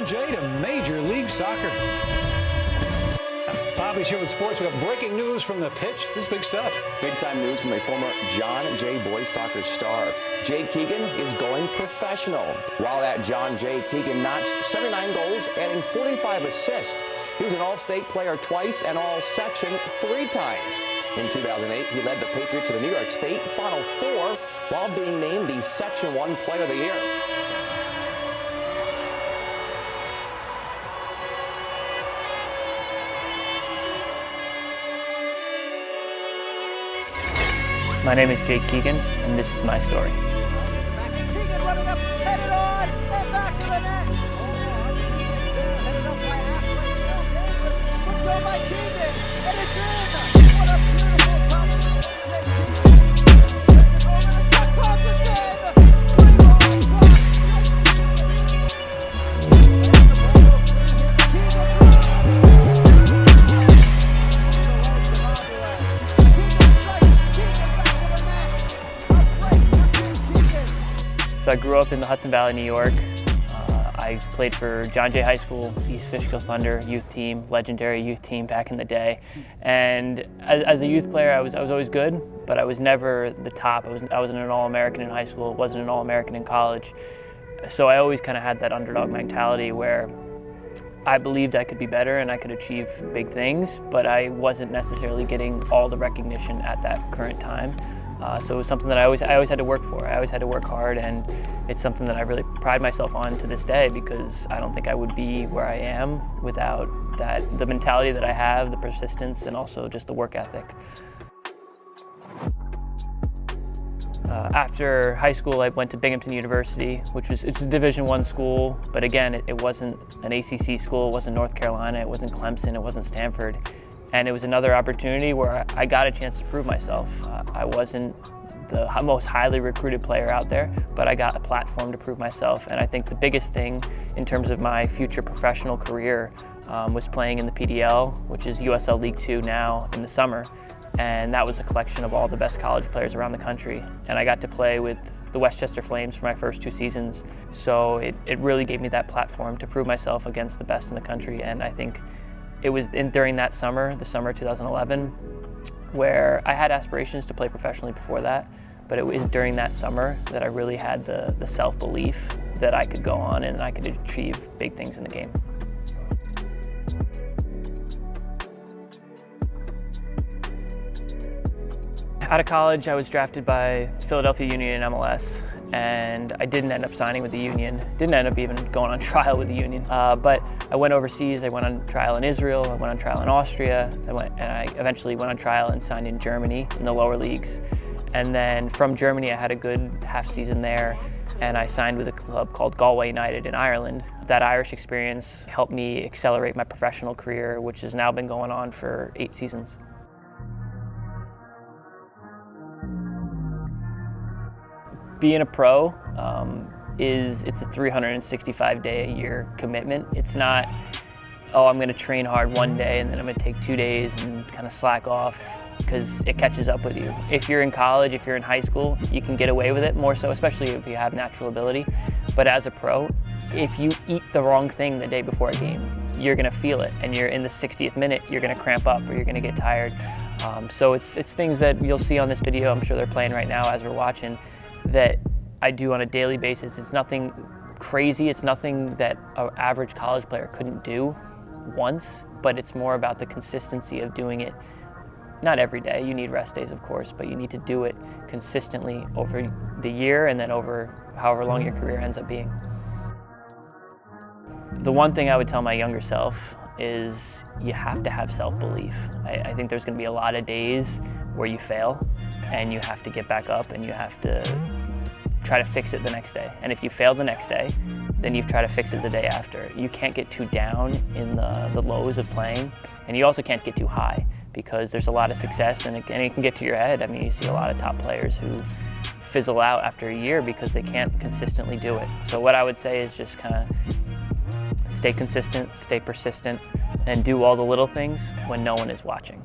John Jay to Major League Soccer. Bobby's here with sports. We got breaking news from the pitch. This is big stuff. Big-time news from a former John Jay boys soccer star. Jay Keegan is going professional. While at John Jay, Keegan notched 79 goals, adding 45 assists. He was an All-State player twice and All-Section 3 times. In 2008, he led the Patriots to the New York State Final Four while being named the Section 1 Player of the Year. My name is Jake Keegan, and this is my story. Keegan running up, headed on, and back to the net. Headed up by halfway, good goal by Keegan, and it's in. What a beautiful touch. Over the shot clock again. 3-1 So I grew up in the Hudson Valley, New York. I played for John Jay High School, East Fishkill Thunder youth team, legendary youth team back in the day. And as a youth player, I was always good, but I was never the top. I wasn't an All-American in high school, wasn't an All-American in college. So I always kind of had that underdog mentality where I believed I could be better and I could achieve big things, but I wasn't necessarily getting all the recognition at that current time. So it was something that I always had to work for. I always had to work hard, and it's something that I really pride myself on to this day, because I don't think I would be where I am without the mentality that I have, the persistence, and also just the work ethic. After high school, I went to Binghamton University, it's a Division I school, but again, it wasn't an ACC school, it wasn't North Carolina, it wasn't Clemson, it wasn't Stanford. And it was another opportunity where I got a chance to prove myself. I wasn't the most highly recruited player out there, but I got a platform to prove myself. And I think the biggest thing in terms of my future professional career was playing in the PDL, which is USL League 2 now in the summer. And that was a collection of all the best college players around the country. And I got to play with the Westchester Flames for my first 2 seasons. So it really gave me that platform to prove myself against the best in the country. And I think it was during that summer, the summer of 2011, where I had aspirations to play professionally before that, but it was during that summer that I really had the self-belief that I could go on and I could achieve big things in the game. Out of college, I was drafted by Philadelphia Union in MLS, and I didn't end up signing with the Union. Didn't end up even going on trial with the Union. But I went overseas. I went on trial in Israel. I went on trial in Austria. And I eventually went on trial and signed in Germany in the lower leagues. And then from Germany, I had a good half season there, and I signed with a club called Galway United in Ireland. That Irish experience helped me accelerate my professional career, which has now been going on for 8 seasons. Being a pro it's a 365-day-a-year commitment. It's not, oh, I'm going to train hard one day and then I'm going to take 2 days and kind of slack off, because it catches up with you. If you're in college, if you're in high school, you can get away with it more so, especially if you have natural ability. But as a pro, if you eat the wrong thing the day before a game, you're going to feel it, and you're in the 60th minute, you're going to cramp up or you're going to get tired. So it's things that you'll see on this video. I'm sure they're playing right now as we're watching, that I do on a daily basis. It's nothing crazy. It's nothing that an average college player couldn't do once, but it's more about the consistency of doing it. Not every day. You need rest days, of course, but you need to do it consistently over the year and then over however long your career ends up being. The one thing I would tell my younger self is you have to have self-belief. I think there's going to be a lot of days where you fail, and you have to get back up and you have to try to fix it the next day. And if you fail the next day, then you try to fix it the day after. You can't get too down in the lows of playing, and you also can't get too high, because there's a lot of success and it can get to your head. I mean, you see a lot of top players who fizzle out after a year because they can't consistently do it. So what I would say is just kind of stay consistent, stay persistent, and do all the little things when no one is watching.